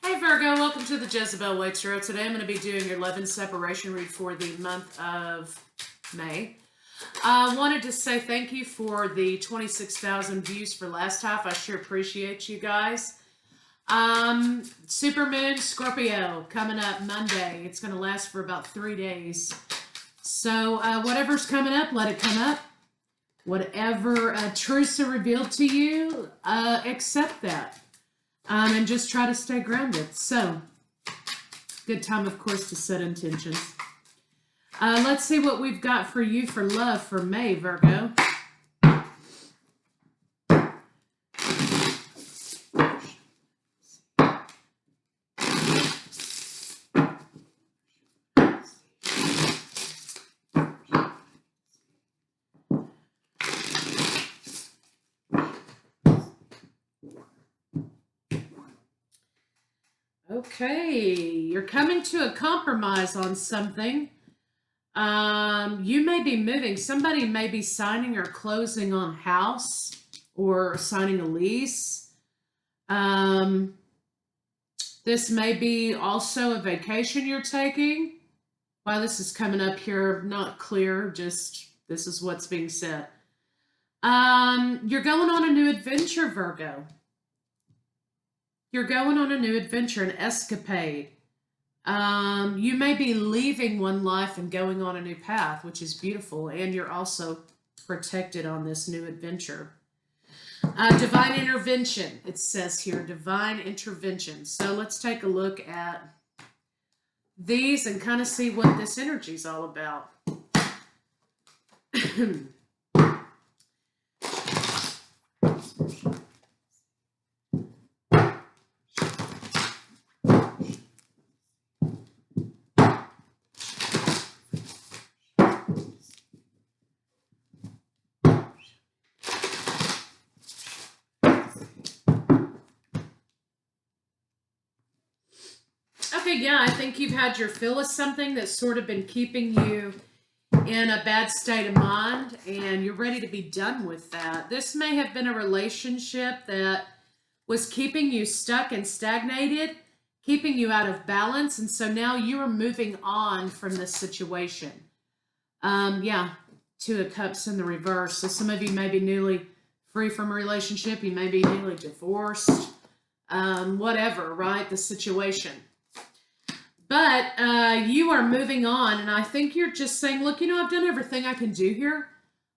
Hey Virgo, welcome to the Jezebel Way Tarot. Today I'm going to be doing your love and separation read for the month of May. I wanted to say thank you for the 26,000 views for last half. I sure appreciate you guys. Supermoon Scorpio coming up Monday. It's going to last for about 3 days. So whatever's coming up, let it come up. Whatever truths are revealed to you, accept that. And just try to stay grounded. So, good time, of course, to set intentions. Let's see what we've got for you for love for May, Virgo. Okay, you're coming to a compromise on something. You may be moving. Somebody may be signing or closing on a house or signing a lease. This may be also a vacation you're taking. While this is coming up here, not clear, just this is what's being said. You're going on a new adventure, Virgo. You're going on a new adventure, an escapade. You may be leaving one life and going on a new path, which is beautiful, and you're also protected on this new adventure. Divine intervention, it says here, divine intervention. So let's take a look at these and kind of see what this energy is all about. Okay, yeah, I think you've had your fill of something that's sort of been keeping you in a bad state of mind, and you're ready to be done with that. This may have been a relationship that was keeping you stuck and stagnated, keeping you out of balance, and so now you are moving on from this situation. Yeah, Two of Cups in the reverse. So some of you may be newly free from a relationship. You may be newly divorced. Whatever, right? The situation. But you are moving on, and I think you're just saying, look, I've done everything I can do here.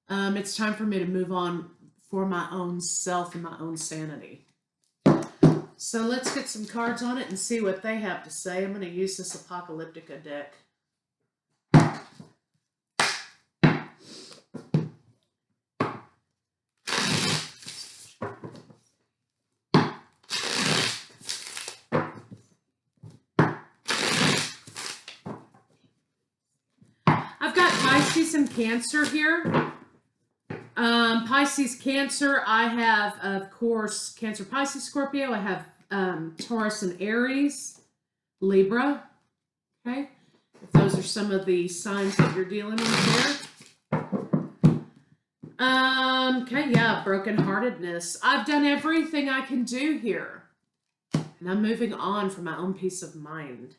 It's time for me to move on for my own self and my own sanity. So let's get some cards on it and see what they have to say. I'm going to use this Apocalyptica deck. I've got Pisces and Cancer here. Pisces, Cancer, I have, of course, Cancer, Pisces, Scorpio. I have Taurus and Aries, Libra. Okay, if those are some of the signs that you're dealing with here. Okay, yeah, brokenheartedness. I've done everything I can do here, and I'm moving on for my own peace of mind.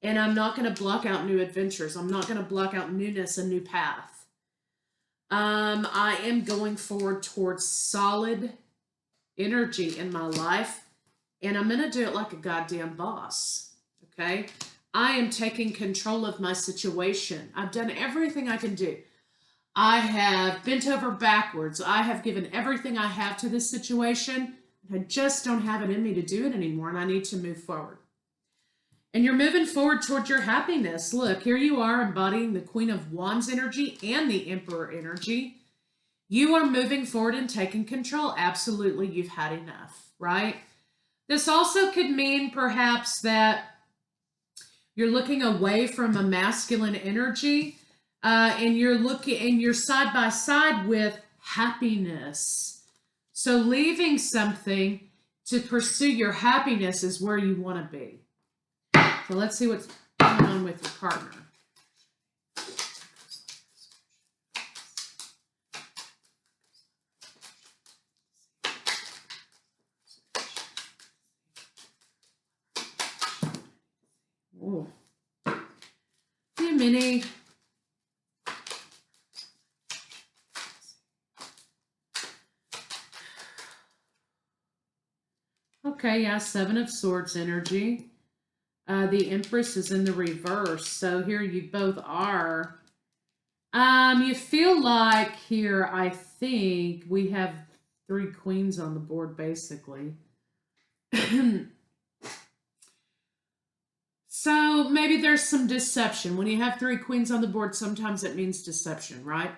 And I'm not going to block out new adventures. I'm not going to block out newness, a new path. I am going forward towards solid energy in my life, and I'm going to do it like a goddamn boss, okay? I am taking control of my situation. I've done everything I can do. I have bent over backwards. I have given everything I have to this situation. I just don't have it in me to do it anymore, and I need to move forward. And you're moving forward towards your happiness. Look, here you are embodying the Queen of Wands energy and the Emperor energy. You are moving forward and taking control. Absolutely, you've had enough, right? This also could mean perhaps that you're looking away from a masculine energy and you're side by side with happiness. So leaving something to pursue your happiness is where you want to be. So let's see what's going on with your partner. many. Okay, yeah, Seven of Swords energy. The Empress is in the reverse, so here you both are. You feel like here, I think we have 3 queens on the board, basically. So maybe there's some deception. When you have 3 queens on the board, sometimes it means deception, right?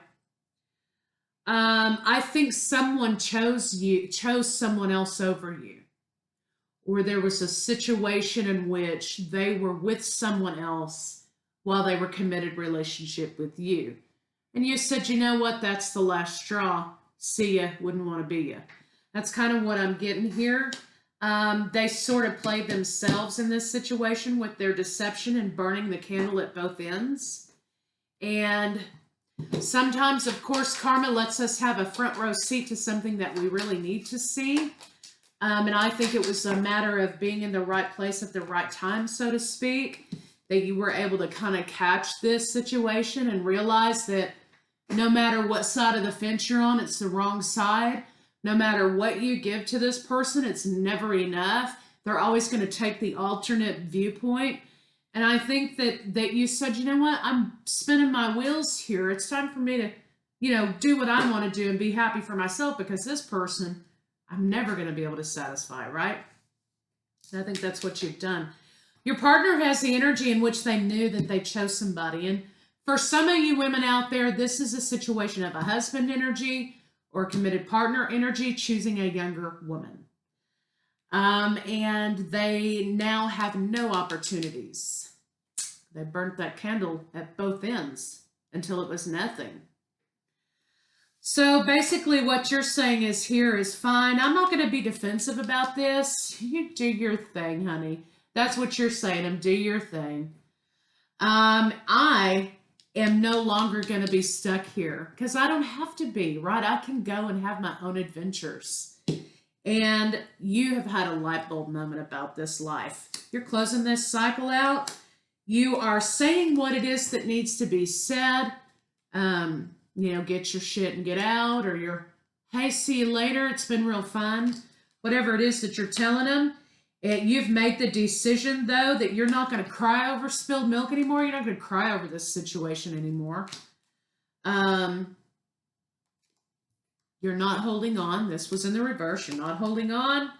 I think someone chose someone else over you. Or there was a situation in which they were with someone else while they were committed relationship with you. And you said, you know what, that's the last straw. See ya, wouldn't want to be ya. That's kind of what I'm getting here. They sort of played themselves in this situation with their deception and burning the candle at both ends. And sometimes, of course, karma lets us have a front row seat to something that we really need to see. And I think it was a matter of being in the right place at the right time, so to speak, that you were able to kind of catch this situation and realize that no matter what side of the fence you're on, it's the wrong side. No matter what you give to this person, it's never enough. They're always going to take the alternate viewpoint. And I think that you said, you know what, I'm spinning my wheels here. It's time for me to, do what I want to do and be happy for myself, because this person, I'm never going to be able to satisfy, right? And I think that's what you've done. Your partner has the energy in which they knew that they chose somebody. And for some of you women out there, this is a situation of a husband energy or committed partner energy choosing a younger woman. And they now have no opportunities. They burnt that candle at both ends until it was nothing. So basically what you're saying is here is fine. I'm not going to be defensive about this. You do your thing, honey. That's what you're saying. Do your thing. I am no longer going to be stuck here because I don't have to be, right? I can go and have my own adventures. And you have had a light bulb moment about this life. You're closing this cycle out. You are saying what it is that needs to be said. Get your shit and get out, or you're, hey, see you later. It's been real fun. Whatever it is that you're telling them. You've made the decision, though, that you're not going to cry over spilled milk anymore. You're not going to cry over this situation anymore. You're not holding on. This was in the reverse. You're not holding on.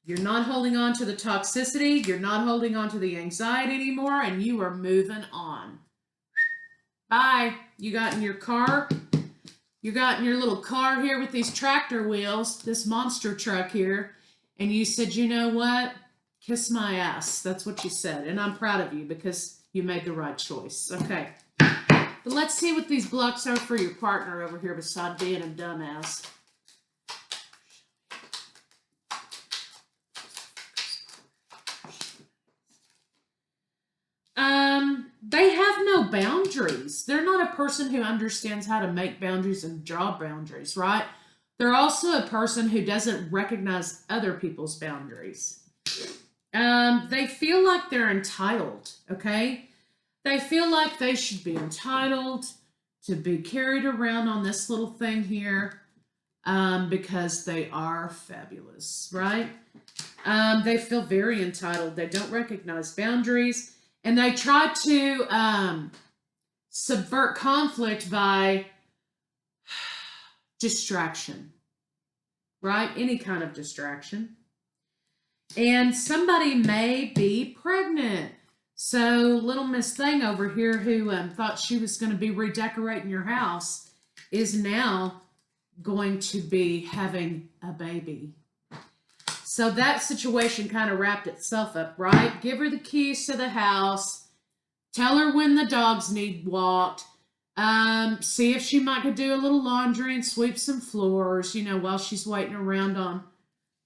You're not holding on to the toxicity. You're not holding on to the anxiety anymore, and you are moving on. Bye. You got in your car. You got in your little car here with these tractor wheels, this monster truck here, and you said, you know what? Kiss my ass. That's what you said, and I'm proud of you because you made the right choice. Okay. But let's see what these blocks are for your partner over here beside being a dumbass. They have no boundaries. They're not a person who understands how to make boundaries and draw boundaries, right? They're also a person who doesn't recognize other people's boundaries. They feel like they're entitled, okay? They feel like they should be entitled to be carried around on this little thing here because they are fabulous, right? They feel very entitled. They don't recognize boundaries. And they try to subvert conflict by distraction, right? Any kind of distraction. And somebody may be pregnant. So little Miss Thing over here who thought she was going to be redecorating your house is now going to be having a baby. So that situation kind of wrapped itself up, right? Give her the keys to the house. Tell her when the dogs need walked. See if she might could do a little laundry and sweep some floors, while she's waiting around on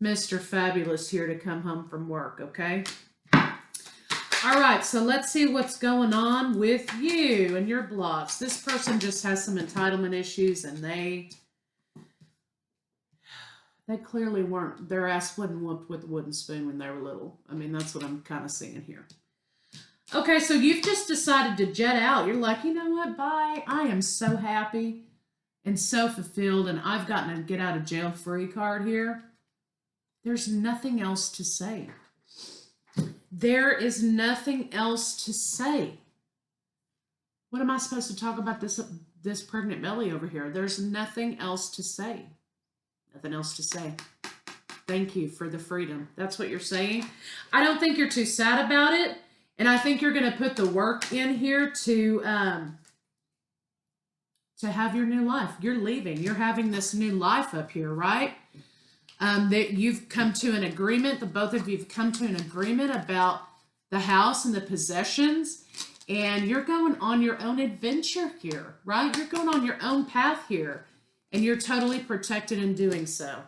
Mr. Fabulous here to come home from work, okay? All right, so let's see what's going on with you and your blocks. This person just has some entitlement issues, and they clearly weren't, their ass wasn't whooped with a wooden spoon when they were little. I mean, that's what I'm kind of seeing here. Okay, so you've just decided to jet out. You're like, you know what, bye. I am so happy and so fulfilled, and I've gotten a get out of jail free card here. There's nothing else to say. There is nothing else to say. What am I supposed to talk about this pregnant belly over here? There's nothing else to say. Nothing else to say. Thank you for the freedom. That's what you're saying. I don't think you're too sad about it. And I think you're going to put the work in here to have your new life. You're leaving. You're having this new life up here, right? That you've come to an agreement. The both of you have come to an agreement about the house and the possessions. And you're going on your own adventure here, right? You're going on your own path here. And you're totally protected in doing so.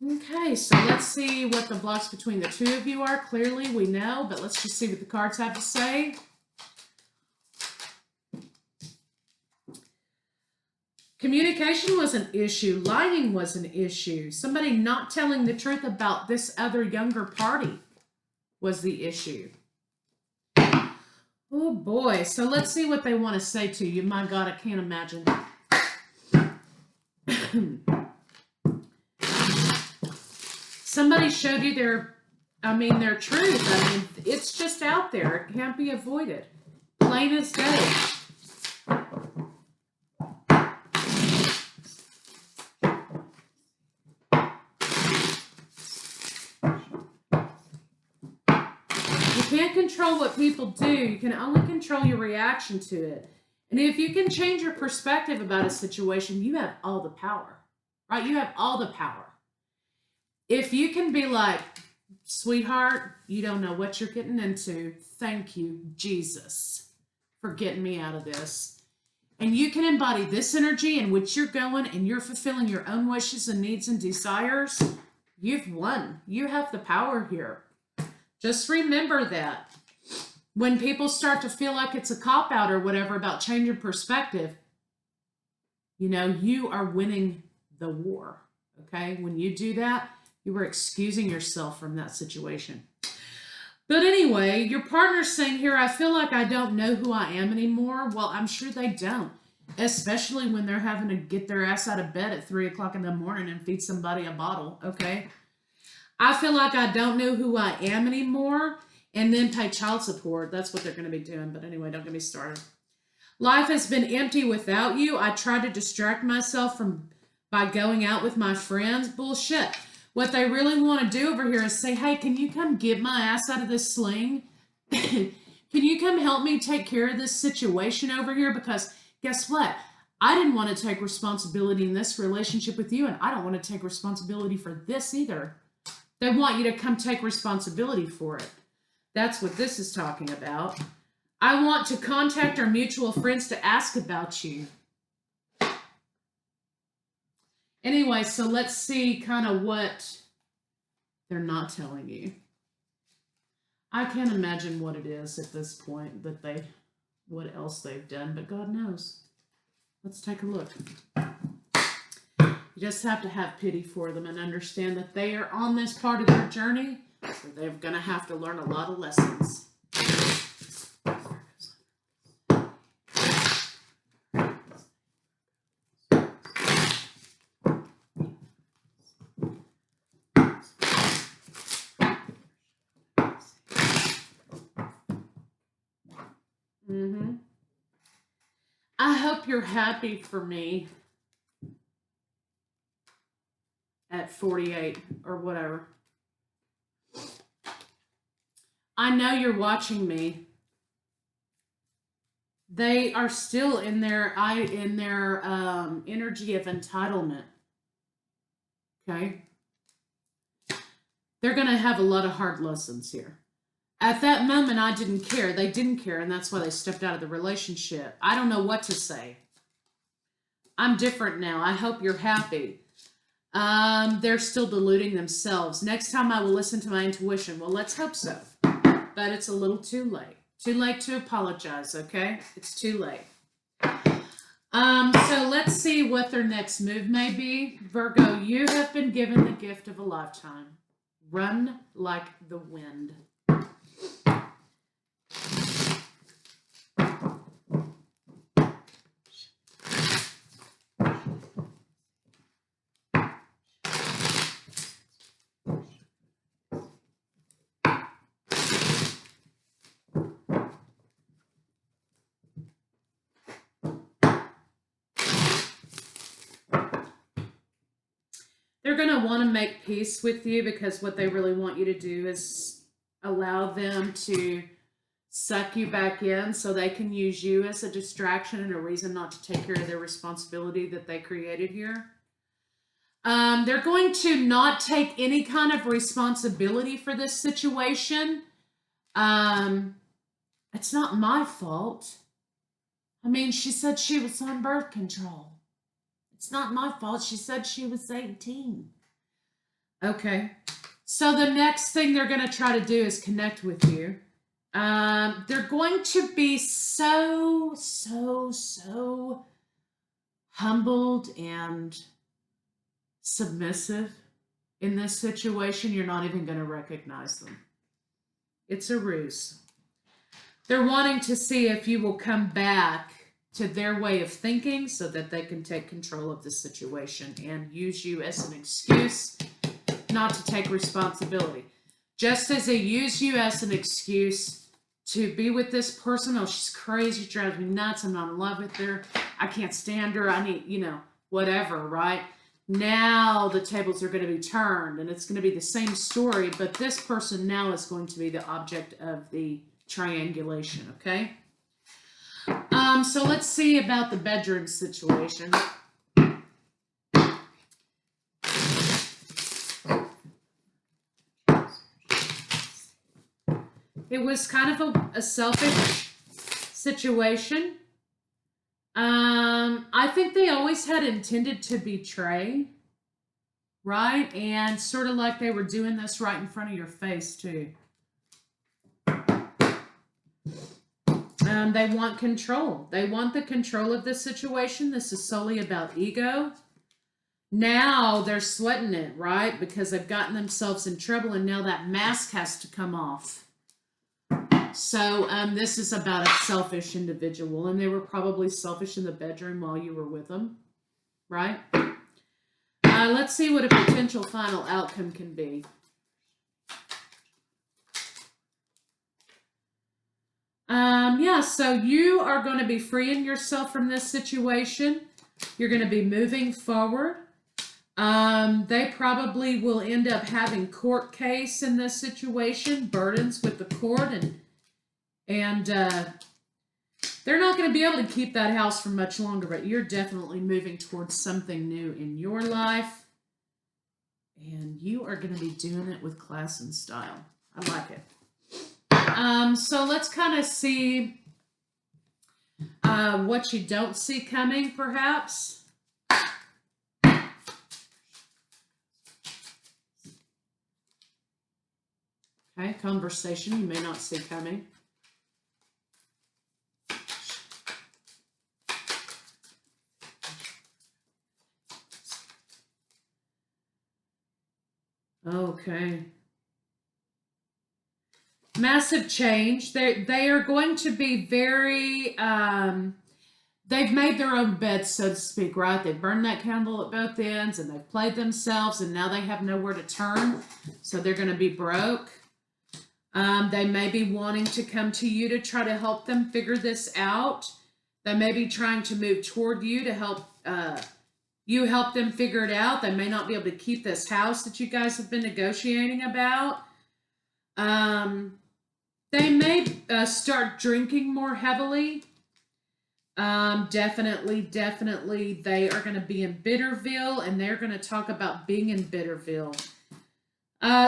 Okay, so let's see what the blocks between the two of you are. Clearly, we know, but let's just see what the cards have to say. Communication was an issue. Lying was an issue. Somebody not telling the truth about this other younger party was the issue. Oh, boy. So let's see what they want to say to you. My God, I can't imagine. Somebody showed you their truth. I mean, it's just out there. It can't be avoided. Plain as day. You can't control what people do. You can only control your reaction to it. And if you can change your perspective about a situation, you have all the power, right? You have all the power. If you can be like, sweetheart, you don't know what you're getting into. Thank you, Jesus, for getting me out of this. And you can embody this energy in which you're going and you're fulfilling your own wishes and needs and desires. You've won. You have the power here. Just remember that. When people start to feel like it's a cop-out or whatever about changing perspective, you know, you are winning the war, okay? When you do that, you were excusing yourself from that situation. But anyway, your partner's saying here, I feel like I don't know who I am anymore. Well, I'm sure they don't, especially when they're having to get their ass out of bed at 3 o'clock in the morning and feed somebody a bottle, okay? I feel like I don't know who I am anymore, and then pay child support. That's what they're going to be doing. But anyway, don't get me started. Life has been empty without you. I try to distract myself by going out with my friends. Bullshit. What they really want to do over here is say, hey, can you come get my ass out of this sling? Can you come help me take care of this situation over here? Because guess what? I didn't want to take responsibility in this relationship with you, and I don't want to take responsibility for this either. They want you to come take responsibility for it. That's what this is talking about. I want to contact our mutual friends to ask about you. Anyway, so let's see kind of what they're not telling you. I can't imagine what it is at this point that what else they've done, but God knows. Let's take a look. You just have to have pity for them and understand that they are on this part of their journey where they're going to have to learn a lot of lessons. I hope you're happy for me at 48 or whatever. I know you're watching me. They are still in their energy of entitlement. Okay? They're going to have a lot of hard lessons here. At that moment, I didn't care. They didn't care, and that's why they stepped out of the relationship. I don't know what to say. I'm different now. I hope you're happy. They're still deluding themselves. Next time I will listen to my intuition. Well, let's hope so. But it's a little too late. Too late to apologize, okay? It's too late. So let's see what their next move may be. Virgo, you have been given the gift of a lifetime. Run like the wind. They're going to want to make peace with you because what they really want you to do is allow them to suck you back in so they can use you as a distraction and a reason not to take care of their responsibility that they created here. They're going to not take any kind of responsibility for this situation. It's not my fault. I mean, she said she was on birth control. It's not my fault. She said she was 18. Okay. So the next thing they're going to try to do is connect with you. They're going to be so humbled and submissive in this situation, you're not even going to recognize them. It's a ruse. They're wanting to see if you will come back to their way of thinking so that they can take control of the situation and use you as an excuse not to take responsibility. Just as they use you as an excuse to be with this person. Oh, she's crazy, she drives me nuts, I'm not in love with her, I can't stand her, I need, whatever, right? Now the tables are going to be turned and it's going to be the same story, but this person now is going to be the object of the triangulation, okay? So let's see about the bedroom situation. It was kind of a selfish situation. I think they always had intended to betray, right? And sort of like they were doing this right in front of your face too. They want control. They want the control of this situation. This is solely about ego. Now they're sweating it, right? Because they've gotten themselves in trouble and now that mask has to come off. So this is about a selfish individual, and they were probably selfish in the bedroom while you were with them, right? Let's see what a potential final outcome can be. Yeah, so you are going to be freeing yourself from this situation. You're going to be moving forward. They probably will end up having court case in this situation, burdens with the court, and they're not going to be able to keep that house for much longer, but you're definitely moving towards something new in your life, and you are going to be doing it with class and style. I like it. So let's kind of see what you don't see coming, perhaps. Okay, conversation you may not see coming. Okay. Massive change. They are going to be very, they've made their own bed, so to speak, right? They burned that candle at both ends and they've played themselves and now they have nowhere to turn. So they're going to be broke. They may be wanting to come to you to try to help them figure this out. They may be trying to move toward you to help you help them figure it out. They may not be able to keep this house that you guys have been negotiating about. They may start drinking more heavily. Definitely, they are going to be in Bitterville, and they're going to talk about being in Bitterville.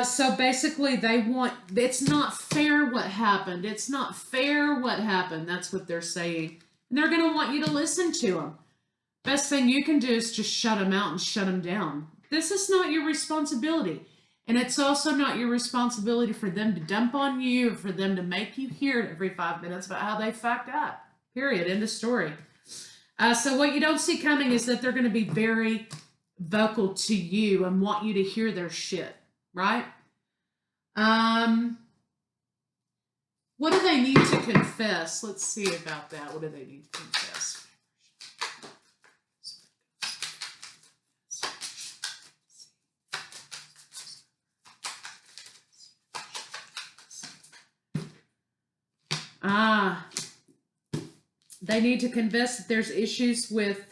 So basically, they want, it's not fair what happened. It's not fair what happened. That's what they're saying. And they're going to want you to listen to them. Best thing you can do is just shut them out and shut them down. This is not your responsibility. And it's also not your responsibility for them to dump on you, or for them to make you hear it every 5 minutes about how they fucked up. Period. End of story. So what you don't see coming is that they're going to be very vocal to you and want you to hear their shit, right? What do they need to confess? Let's see about that. What do they need to confess? They need to confess that there's issues with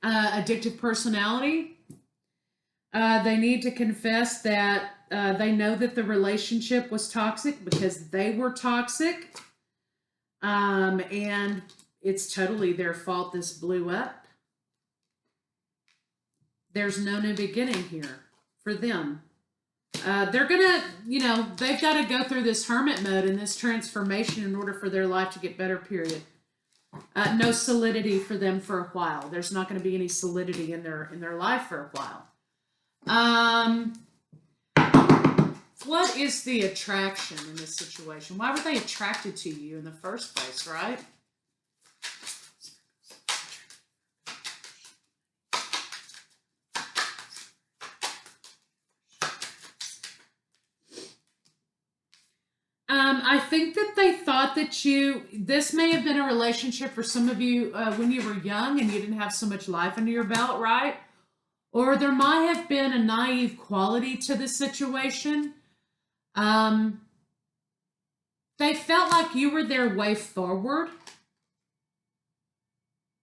addictive personality. They need to confess that they know that the relationship was toxic because they were toxic. And it's totally their fault this blew up. There's no new beginning here for them. They're gonna, they've got to go through this hermit mode and this transformation in order for their life to get better, period. No solidity for them for a while. There's not going to be any solidity in their life for a while. What is the attraction in this situation? Why were they attracted to you in the first place, right? I think that they thought that this may have been a relationship for some of you when you were young and you didn't have so much life under your belt, right? Or there might have been a naive quality to the situation. They felt like you were their way forward.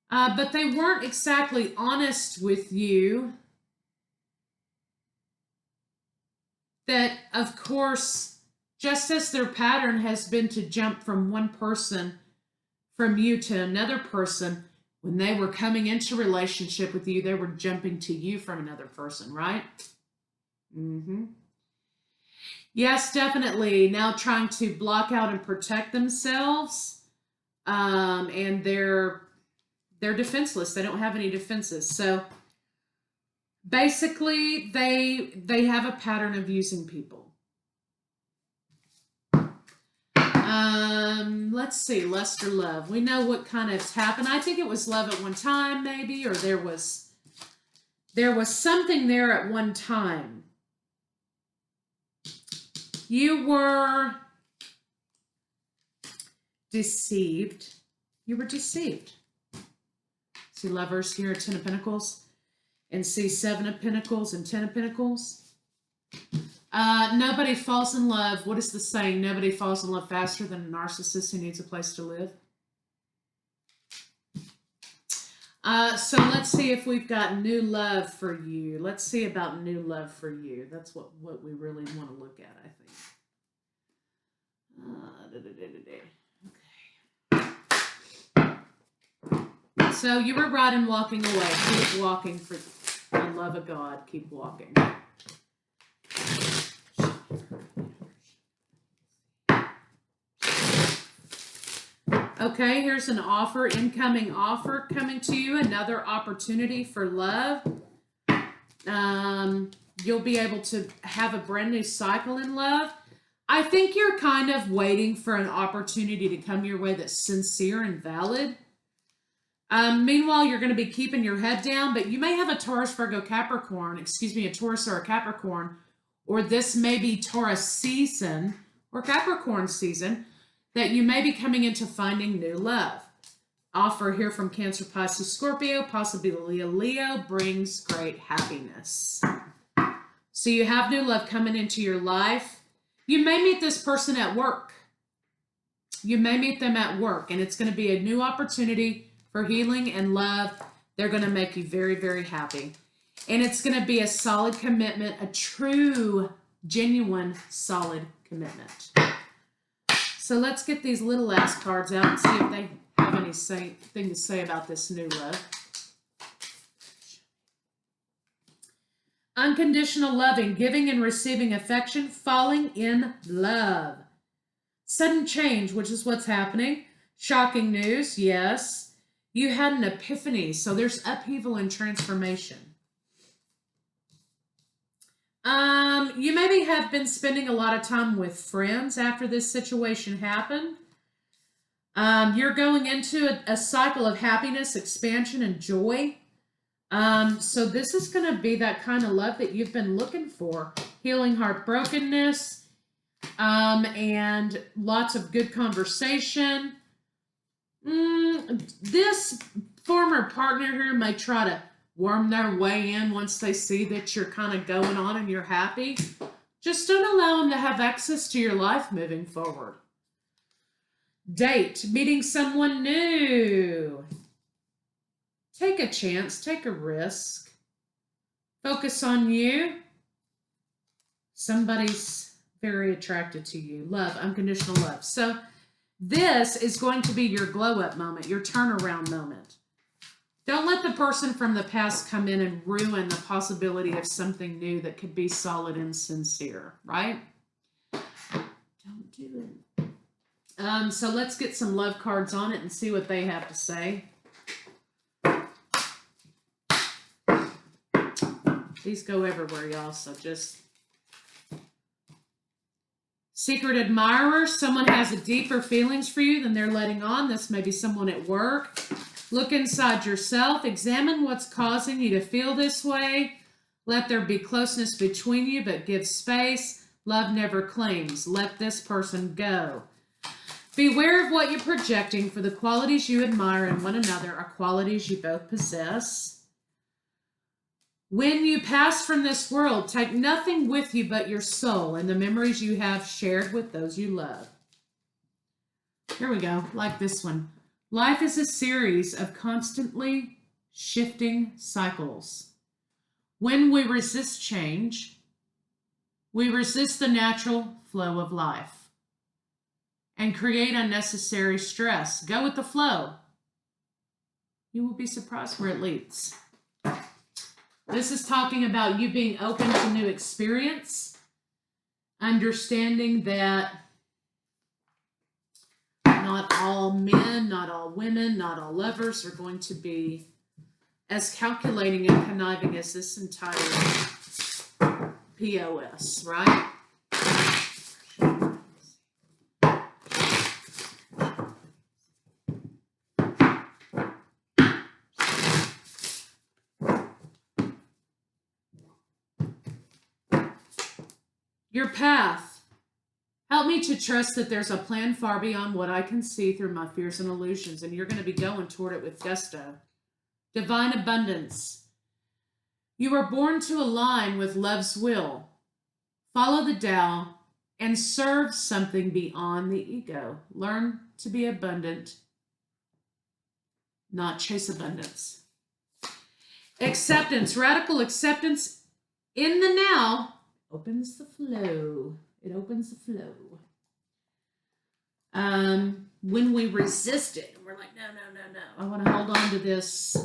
But they weren't exactly honest with you. That, of course, just as their pattern has been to jump from one person, from you to another person, when they were coming into relationship with you, they were jumping to you from another person, right? Mm-hmm. Yes, definitely. Now trying to block out and protect themselves. And they're defenseless. They don't have any defenses. So basically, they have a pattern of using people. Let's see, lust or love. We know what kind of happened. I think it was love at one time, maybe, or there was something there at one time. You were deceived. You were deceived. See Lovers here, 10 of Pentacles, and see 7 of Pentacles and 10 of Pentacles. Nobody falls in love. What is the saying? Nobody falls in love faster than a narcissist who needs a place to live. So let's see if we've got new love for you. Let's see about new love for you. That's what we really want to look at, I think. Okay. So you were right in walking away. Keep walking for the love of God. Keep walking. Okay, here's an offer, incoming offer coming to you, another opportunity for love. You'll be able to have a brand new cycle in love. I think you're kind of waiting for an opportunity to come your way that's sincere and valid. Meanwhile, you're going to be keeping your head down, but you may have a Taurus, Virgo, Capricorn, a Taurus or a Capricorn, or this may be Taurus season or Capricorn season, that you may be coming into finding new love. Offer here from Cancer, Pisces, Scorpio, possibly a Leo, brings great happiness. So you have new love coming into your life. You may meet this person at work. You may meet them at work, and it's going to be a new opportunity for healing and love. They're going to make you very, very happy. And it's going to be a solid commitment, a true, genuine, solid commitment. So let's get these little ass cards out and see if they have anything to say about this new love. Unconditional loving, giving and receiving affection, falling in love. Sudden change, which is what's happening. Shocking news, yes. You had an epiphany, so there's upheaval and transformation. You maybe have been spending a lot of time with friends after this situation happened. You're going into a cycle of happiness, expansion, and joy. So this is going to be that kind of love that you've been looking for. Healing heartbrokenness, and lots of good conversation. This former partner here may try to worm their way in once they see that you're kind of going on and you're happy. Just don't allow them to have access to your life moving forward. Date, meeting someone new. Take a chance, take a risk. Focus on you. Somebody's very attracted to you. Love, unconditional love. So this is going to be your glow up moment, your turnaround moment. Don't let the person from the past come in and ruin the possibility of something new that could be solid and sincere, right? Don't do it. So let's get some love cards on it and see what they have to say. These go everywhere, y'all, so just... Secret admirer, someone has a deeper feelings for you than they're letting on. This may be someone at work. Look inside yourself. Examine what's causing you to feel this way. Let there be closeness between you, but give space. Love never claims. Let this person go. Beware of what you're projecting, for the qualities you admire in one another are qualities you both possess. When you pass from this world, take nothing with you but your soul and the memories you have shared with those you love. Here we go, like this one. Life is a series of constantly shifting cycles. When we resist change, we resist the natural flow of life and create unnecessary stress. Go with the flow. You will be surprised where it leads. This is talking about you being open to new experience, understanding that not all men, not all women, not all lovers are going to be as calculating and conniving as this entire POS, right? Your path. Help me to trust that there's a plan far beyond what I can see through my fears and illusions, and you're going to be going toward it with gusto. Divine abundance. You were born to align with love's will. Follow the Tao and serve something beyond the ego. Learn to be abundant, not chase abundance. Acceptance. Radical acceptance in the now opens the flow. It opens the flow. When we resist it, we're like, no. I want to hold on to this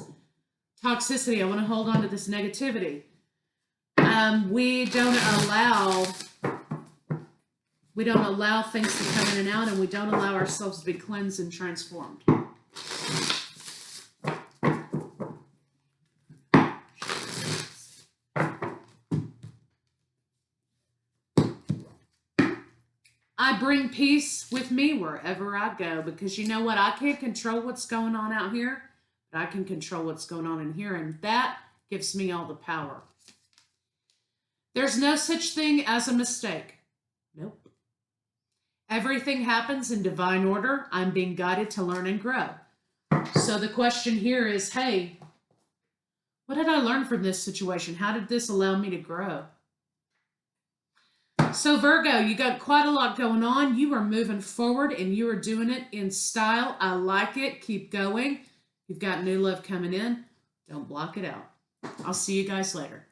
toxicity. I want to hold on to this negativity. We don't allow things to come in and out, and we don't allow ourselves to be cleansed and transformed. I bring peace with me wherever I go, because you know what? I can't control what's going on out here, but I can control what's going on in here, and that gives me all the power. There's no such thing as a mistake. Nope. Everything happens in divine order. I'm being guided to learn and grow. So the question here is, hey, what did I learn from this situation? How did this allow me to grow? So Virgo, you got quite a lot going on. You are moving forward and you are doing it in style. I like it. Keep going. You've got new love coming in. Don't block it out. I'll see you guys later.